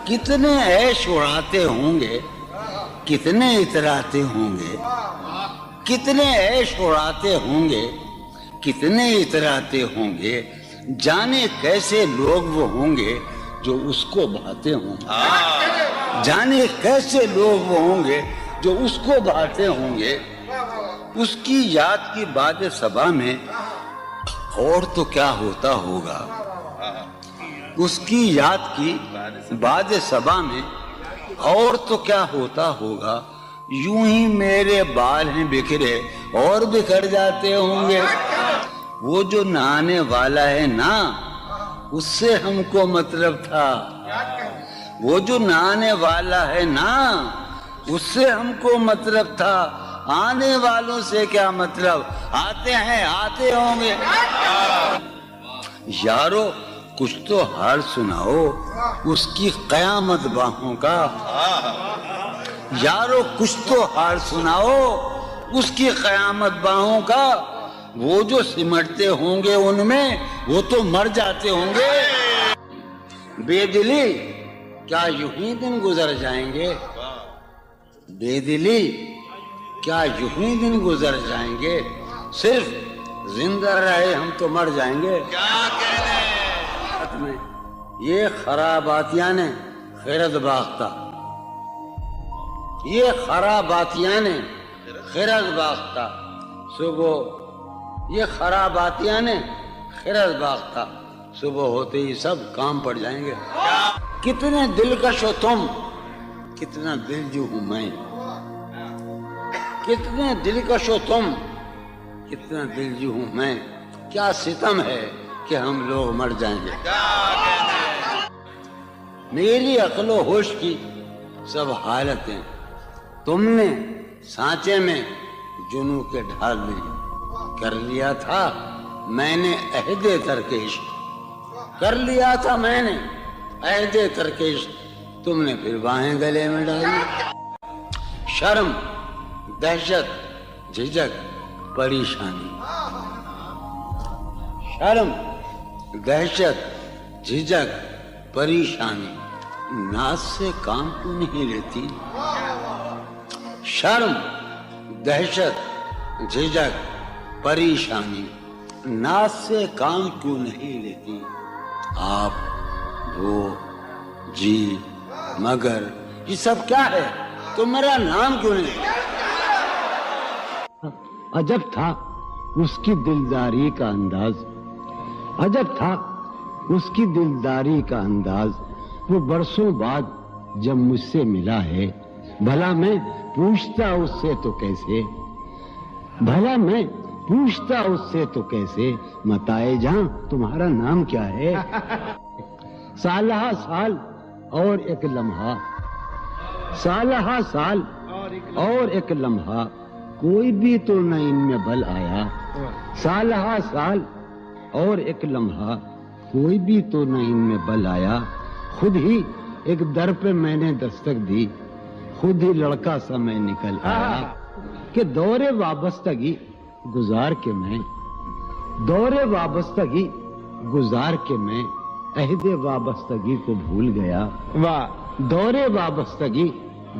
کتنے عیش اڑاتے ہوں گے، کتنے اتراتے ہوں گے، کتنے عیش اڑاتے ہوں گے، کتنے اتراتے ہوں گے، جانے کیسے لوگ وہ ہوں گے جو اس کو بھاتے ہوں گے، جانے کیسے لوگ وہ ہوں گے جو اس کو بھاتے ہوں گے۔ اس کی یاد کی باد صبا میں اور تو کیا ہوتا ہوگا، اس کی یاد کی باد صبا میں اور تو کیا ہوتا ہوگا، یوں ہی میرے بال ہیں بکھرے اور بکھر جاتے ہوں گے۔ وہ جو نہانے والا ہے نا، اس سے ہم کو مطلب تھا، وہ جو نہانے والا ہے نا، اس سے ہم کو مطلب تھا، آنے والوں سے کیا مطلب، آتے ہیں آتے ہوں گے۔ یارو کچھ تو حال سناؤ اس کی قیامت باہوں کا، یارو کچھ تو حال سناؤ اس کی قیامت باہوں کا، وہ جو سمٹتے ہوں گے ان میں وہ تو مر جاتے ہوں گے۔ بے دلی کیا یوں ہی دن گزر جائیں گے، بے دلی کیا یوں ہی دن گزر جائیں گے، صرف زندہ رہے ہم تو مر جائیں گے۔ یہ خراباتیاں نے خیرت باختہ، یہ خراباتیاں نے خیرت باختہ، صبح یہ خراباتیاں نے خیرت باختہ، صبح ہوتے ہی سب کام پڑ جائیں گے۔ کتنے دلکش ہو تم، کتنا دلجو ہوں میں، کتنے دلکش ہو تم، کتنا دلجو ہوں میں، کیا ستم ہے کہ ہم لوگ مر جائیں گے۔ میری عقل و ہوش کی سب حالتیں تم نے سانچے میں جنوں کے ڈھال لی، کر لیا تھا میں نے عہد ترک عشق، کر لیا تھا میں نے عہد ترک عشق، تم نے پھر باہیں گلے میں ڈالی۔ شرم، دہشت، جھجک، پریشانی، شرم، دہشت، جھجک، پریشانی، ناز سے کام کیوں نہیں لیتی، شرم، دہشت، جھجک، پریشانی، ناز سے کام کیوں نہیں لیتی، آپ، وہ، جی، مگر، یہ سب کیا ہے، تو میرا نام کیوں نہیں۔ عجب تھا اس کی دلداری کا انداز، عجب تھا اس کی دلداری کا انداز، وہ برسوں بعد جب مجھ سے ملا ہے، بھلا میں پوچھتا اس سے تو کیسے، بھلا میں پوچھتا اس سے تو کیسے، متائے جہاں تمہارا نام کیا ہے، سالہ سال اور ایک لمحہ، سالہ سال اور ایک لمحہ، کوئی بھی تو نہ ان میں بل آیا، سالہ سال اور ایک لمحہ، کوئی بھی تو نہ ان میں بل آیا، خود ہی ایک در پہ میں نے دستک دی، خود ہی لڑکا سا میں نکل آیا، کہ دور وابستگی گزار کے میں، دور وابستگی گزار کے میں عہد وابستگی کو بھول گیا، دور وابستگی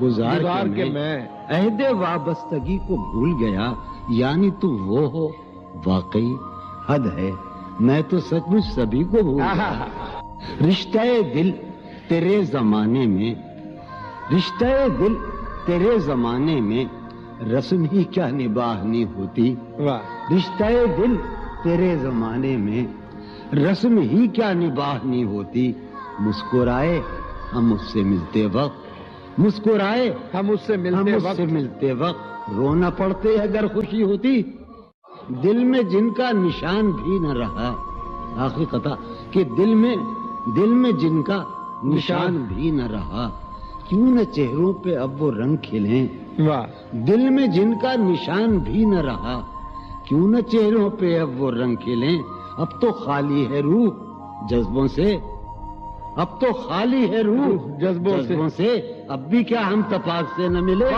گزار کے میں عہد وابستگی کو بھول گیا، یعنی تو وہ ہو واقعی حد ہے، میں تو سچ مچ سبھی کو بھول گیا۔ رشتہ دل تیرے زمانے میں، رشتہ دل تیرے زمانے میں، رسم ہی کیا نباہنی ہوتی، رشتہ دل تیرے زمانے میں، رسم ہی کیا نباہنی ہوتی، مسکرائے ہم اس سے ملتے وقت، مسکرائے ہم اس سے ملتے وقت، رونا پڑتے اگر خوشی ہوتی، دل میں جن کا نشان بھی نہ رہا، آخری قطع کہ دل میں جن کا نشان بھی نہ رہا، کیوں نہ چہروں پہ اب وہ رنگ کھلیں، دل میں جن کا نشان بھی نہ رہا، کیوں نہ چہروں پہ اب وہ رنگ کھلیں، اب تو خالی ہے روح جذبوں سے، اب تو خالی ہے روح جذبوں سے، اب بھی کیا ہم تپاک سے نہ ملے،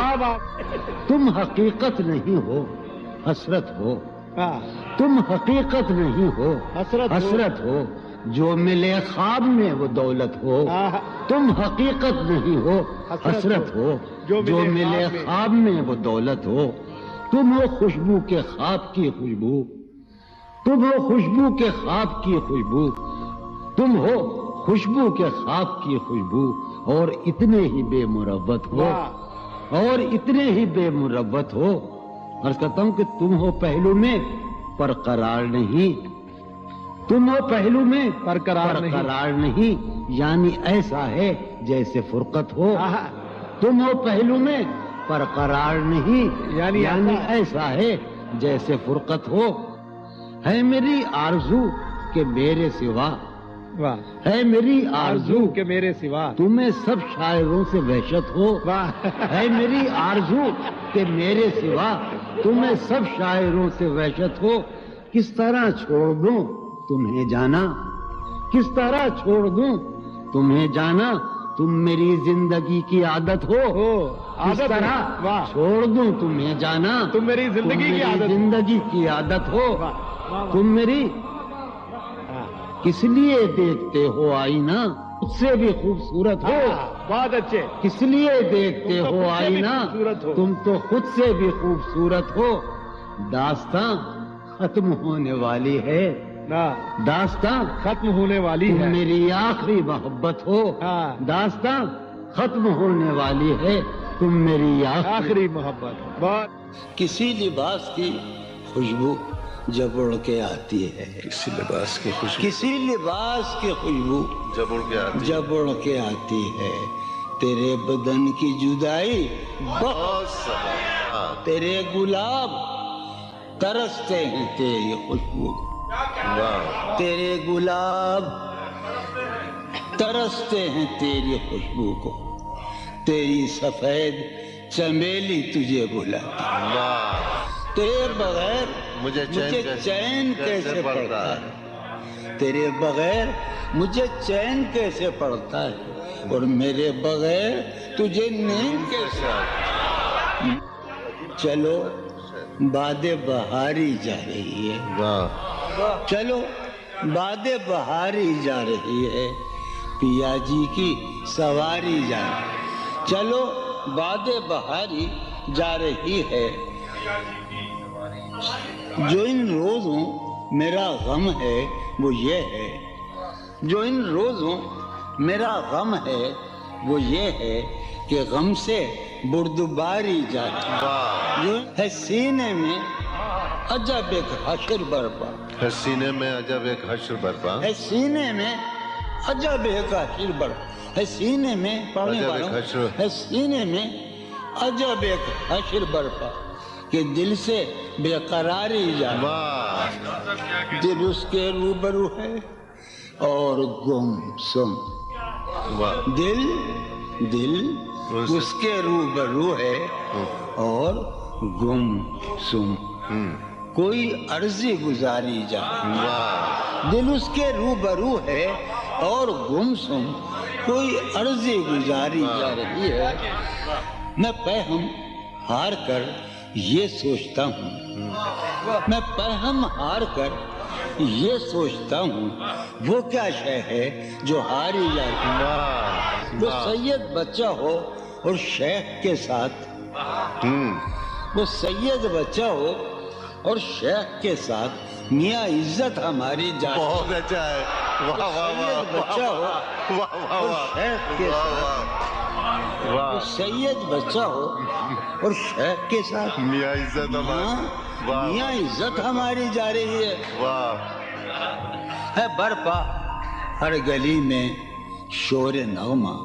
تم حقیقت نہیں ہو حسرت ہو، تم حقیقت نہیں ہو حسرت ہو، جو ملے خواب میں وہ دولت ہو، تم حقیقت نہیں ہو حسرت ہو، جو ملے خواب میں وہ دولت ہو، تم ہو خوشبو کے خواب کی خوشبو، تم ہو خوشبو کے خواب کی خوشبو، تم ہو خوشبو کے خواب کی خوشبو، اور اتنے ہی بے مروت ہو، اور اتنے ہی بے مروت ہو۔ عرض کرتا ہوں کہ تم ہو پہلو میں پر قرار نہیں، تم ہو پہلو میں پر قرار نہیں، یعنی ایسا ہے جیسے فرقت ہو، تم ہو پہلو میں پر قرار نہیں، یعنی ایسا ہے جیسے فرقت ہو، ہے میری آرزو کہ میرے سوا، ہے میری آرزو کہ میرے سوا تمہیں سب شاعروں سے وحشت ہو، ہے میری آرزو کہ میرے سوا تمہیں سب شاعروں سے وحشت ہو، کس طرح چھوڑ دوں تمہیں جانا، کس طرح چھوڑ دوں تمہیں جانا، تم میری زندگی کی عادت ہو، کس طرح چھوڑ دوں تمہیں جانا، تم میری زندگی کی عادت ہو، تم میری کس لیے دیکھتے ہو آئینہ خود سے بھی خوبصورت ہو، بہت اچھے، کس لیے دیکھتے ہو آئینہ تم تو خود سے بھی خوبصورت ہو، داستاں ختم ہونے والی ہے، داستاں ختم ہونے والی تم ہے، میری آخری محبت ہو، داستاں ختم ہونے والی ہے، تم میری آخری محبت۔ بہت کسی لباس کی خوشبو جب اڑ کے آتی ہے، کسی لباس کی خوشبو کسی لباس کی خوشبو جب اڑ کے آتی جب اڑ کے آتی ہے، تیرے بدن کی جدائی بہت سبا، تیرے گلاب ترستے ہیں تیری خوشبو، واہ، تیرے گلاب ترستے ہیں تیری خوشبو کو، تیری سفید چمیلی تجھے بلاتی، واہ، تیرے بغیر مجھے چین کیسے پڑتا ہے، تیرے بغیر مجھے چین کیسے پڑتا ہے، اور میرے بغیر تجھے نیند کیسے آتی ہے، چلو باد بہاری جا رہی ہے، واہ، چلو باد بہاری جا رہی ہے، پیا جی کی سواری جا رہی ہے، چلو باد بہاری جا رہی ہے، جو ان روزوں میرا غم ہے وہ یہ ہے، جو ان روزوں میرا غم ہے وہ یہ ہے کہ غم سے بردباری جاتی جو ہے سینے میں عجب ایک حشر برپا، ہے سینے میں عجب ایک حشر برپا، ہے سینے میں عجب ایک حشر برپا، ہے سینے میں پڑھنے عجب والوں ایک حشر، ہے سینے میں عجب ایک حشر برپا کہ دل سے بے قراری جاتی، واہ، دل اس کے روبرو ہے اور گم سم، واہ، دل اس کے روبرو ہے اور گم سم، کوئی عرضی گزاری جائے، واہ، دل اس کے روبرو ہے اور گم سم، کوئی عرضی گزاری جا رہی ہے، میں پہم ہار کر یہ سوچتا ہوں، میں پہم ہار کر یہ سوچتا ہوں، وہ کیا شے ہے جو ہاری جاتی، واہ، وہ سید بچہ ہو اور شیخ کے ساتھ، وہ سید بچہ ہو اور شیخ کے ساتھ میاں عزت ہماری جاتی، بہت اچھا ہے، واہ واہ واہ، سید بچہ ہو واہ واہ اور واہ، شیخ کے ساتھ، وہ واہ، سید بچہ ہو اور شیخ کے ساتھ میاں عزت ہماری، واہ، میاں عزت ہماری جا رہی ہے، واہ، ہے برپا ہر گلی میں شور نغمہ،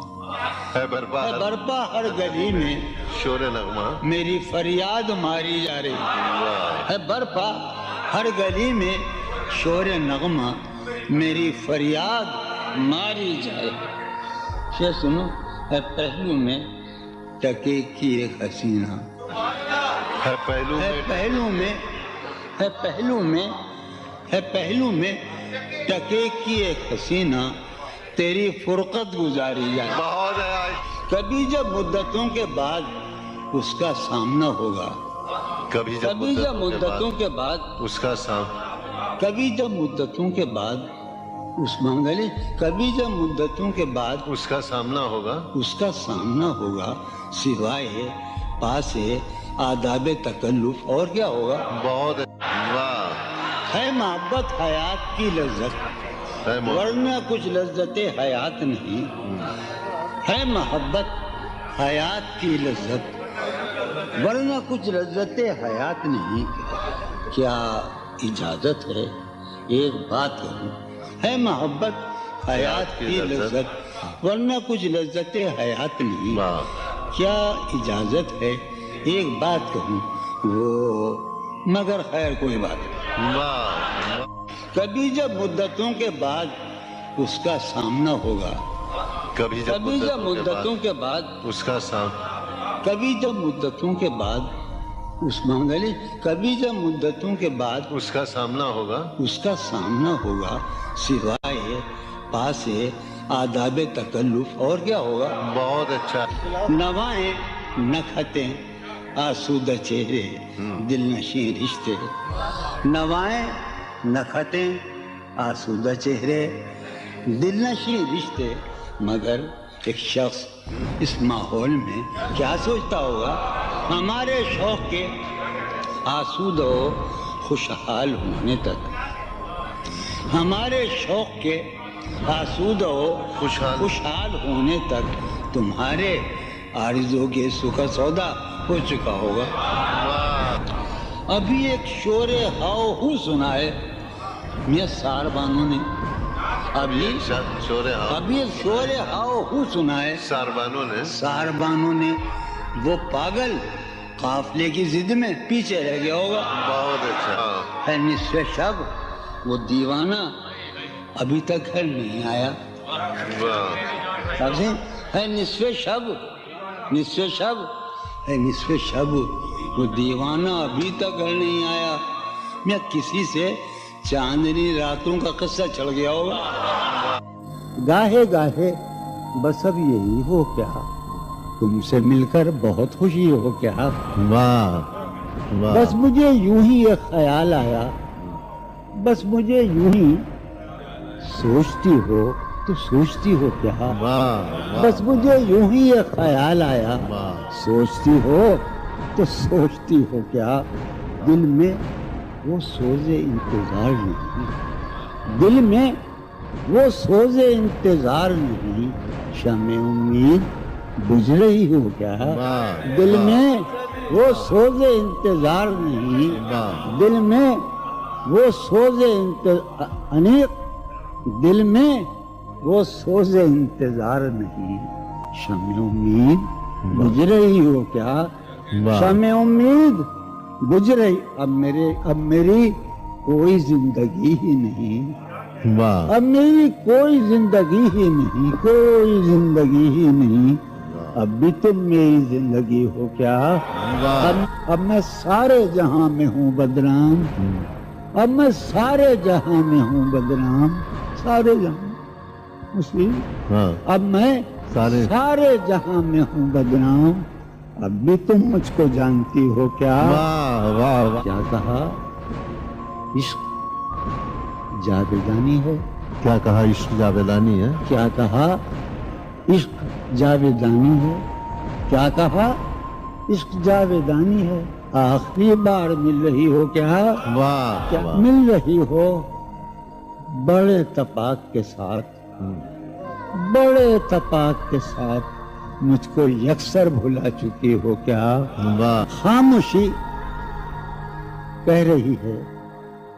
ہے برپا ہے برپا ہر گلی میں شور نغمہ، میری فریاد ماری جا رہی واہ، ہے، برپا ہر گلی میں شور نغمہ میری فریاد ماری جائے، یہ سنو، ہے پہلو میں ٹکے کی ایک حسینہ، ہے پہلو ہے میں، پہلو میں، ہے پہلو میں، ہے پہلو میں ٹکے کی ایک حسینہ تیری فرقت گزاری جائے، بہت ہے، کبھی جب مدتوں کے بعد اس کا سامنا ہوگا، کبھی کبھی جب مدتوں کے بعد اس کا سام، کبھی جب مدتوں کے بعد عثمان غنی کبھی جب مدتوں کے بعد اس کا سامنا ہوگا سوائے پاس آداب تکلف اور کیا ہوگا؟ بہت واہ ہے محبت حیات کی لذت ہے ورنہ کچھ لذت حیات نہیں، ہے محبت حیات کی لذت ورنہ کچھ لذت حیات نہیں۔ کیا اجازت ہے ایک بات کہوں؟ ہے محبت حیات کی لذت ورنہ کچھ لذت حیات نہیں۔ واہ کیا اجازت ہے ایک بات کہوں؟ وہ مگر خیر کوئی بات نہیں۔ واہ کبھی جب مدتوں کے بعد اس کا سامنا ہوگا، کبھی جب مدتوں کے بعد اس کا کبھی جب مدتوں کے بعد عثمان غنی کبھی جب مدتوں کے بعد اس کا سامنا ہوگا سوائے پاس آداب تکلف اور کیا ہوگا؟ بہت اچھا نوائیں نکھتیں آسودہ چہرے دل نشیں رشتے، نوائیں نکھتیں آسودہ چہرے دل نشیں رشتے، مگر ایک شخص اس ماحول میں کیا سوچتا ہوگا؟ ہمارے شوق کے آسودہ و خوشحال ہونے تک، ہمارے شوق کے آسودہ و خوشحال ہونے تک تمہارے آرزو کے سکھ سودا ہو چکا ہوگا۔ ابھی ایک شور ہاؤ ہو سنا ہے میاں ساربانوں نے، ابھی ایک شور ہاؤ ہو سنا ہے ساربانوں نے، وہ پاگل قافلے کی ضد میں پیچھے رہ گیا ہوگا۔ بہت اچھا ہے نصف شب وہ دیوانہ ابھی تک گھر نہیں آیا، ہے نصف شب وہ دیوانہ ابھی تک گھر نہیں آیا۔ میں کسی سے چاندنی راتوں کا قصہ چڑھ گیا ہوگا۔ گاہے گاہے بس اب یہی ہو کیا، تم سے مل کر بہت خوشی ہو کیا، بس مجھے یوں ہی ایک خیال آیا، بس مجھے یوں ہی سوچتی ہو تو سوچتی ہو کیا، بس مجھے یوں ہی ایک خیال آیا، سوچتی ہو تو سوچتی ہو کیا، دل میں وہ سوز انتظار نہیں، دل میں وہ سوز انتظار نہیں، شمع امید بجھ رہی ہو کیا، دل میں وہ سوز انتظار نہیں، دل میں وہ سوز دل میں وہ سوز انتظار نہیں، شمع امید بجھ رہی ہو کیا، شمع امید بجھ رہی، اب میری کوئی زندگی ہی نہیں، اب میری کوئی زندگی ہی نہیں، اب بھی تم میری زندگی ہو کیا، اب میں سارے جہاں میں ہوں بدنام، اب میں سارے جہاں میں ہوں بدنام، سارے جہاں مسلم، اب میں سارے جہاں میں ہوں بدنام، اب بھی تم مجھ کو جانتی ہو کیا، کیا کہا عشق جاویدانی ہے، کیا کہا عشق جاویدانی ہے، کیا کہا عشق جاویدانی ہے، کیا کہا عشق جاویدانی ہے، آخری بار مل رہی ہو کیا، کیا مل رہی ہو بڑے تپاک کے ساتھ مجھ کو یکسر بھلا چکی ہو کیا، خاموشی کہہ رہی ہے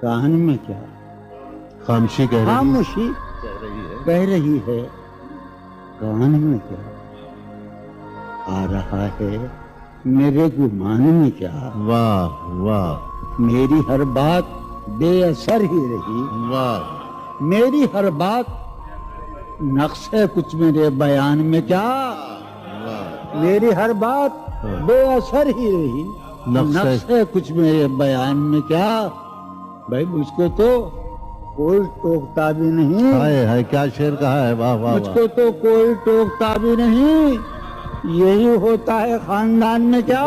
کان میں کیا، خاموشی کہہ رہی ہے کان میں کیا، آ رہا ہے میرے گمان میں کیا، میری ہر بات بے اثر ہی رہی، میری ہر بات نقص ہے کچھ میرے بیان میں کیا، میری ہر بات بے اثر ہی رہی، نقص ہے کچھ میرے بیان میں کیا، بھائی مجھ کو تو کوئی ٹوکتا بھی نہیں، کیا شعر کہا ہے، مجھ کو تو کوئی ٹوکتا بھی نہیں، یہی ہوتا ہے خاندان میں کیا،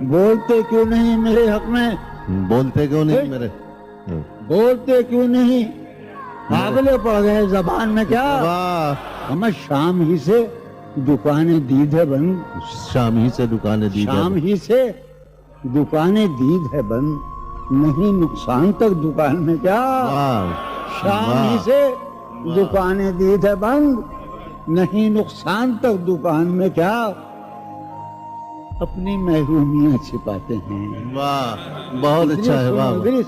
بولتے کیوں نہیں میرے حق میں، بولتے کیوں نہیں میرے، بولتے کیوں نہیں آبلے پڑ گئے زبان میں کیا واہ ہمیں شام ہی سے دکانیں دید ہے بند شام ہی سے دکانیں دی شام ہی سے دکانیں دید ہے بند نہیں نقصان تک دکان میں کیا شام ہی سے دکانیں دید ہے بند نہیں نقصان تک دکان میں کیا اپنی محرومیاں چھپاتے ہیں واہ بہت اچھا ہے واہ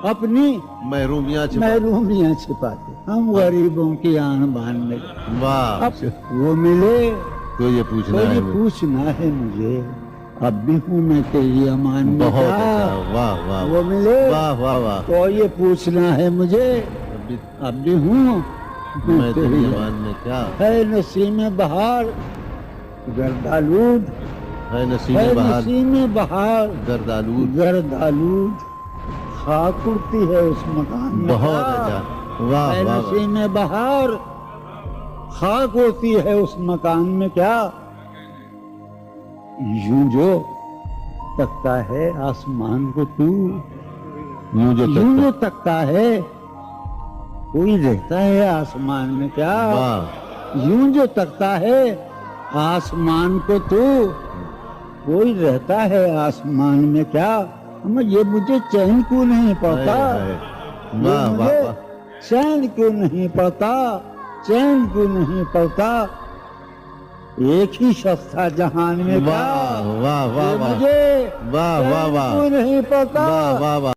اپنی محرومیاں محرومیاں چھپاتے ہم غریبوں کی آن بان میں واہ اب وہ ملے تو یہ تو پوچھنا یہ ہے پوچھنا ہے مجھے اب بھی ہوں میں تیری امان میں بہت کیا اچھا واہ واہ وہ ملے واہ واہ واہ تو یہ پوچھنا ہے مجھے اب بھی ہوں میں تیری امان میں کیا ہے نسیم بہار گردالود ہے نسیم ہے بہار نسیم بہار گردالود گردالود خاک اڑتی ہے اس مکان میں بہت کیا؟ اچھا واہ ہے واہ نسیم بہار خاک ہوتی ہے اس مکان میں کیا یوں جو تکتا ہے آسمان کو تو یوں جو یوں جو تکتا تکتا ہے کوئی رہتا ہے آسمان میں کیا واہ یوں جو تکتا ہے آسمان کو تو کوئی رہتا ہے آسمان میں کیا یہ مجھے چین کیوں نہیں پڑتا ہائے، یہ واہ واہ مجھے واہ چین کیوں نہیں پڑتا چین کیوں نہیں پڑتا ایک ہی شخص تھا جہان میں کیا واہ واہ واہ یہ واہ مجھے واہ واہ چین واہ کیوں نہیں پڑتا واہ واہ واہ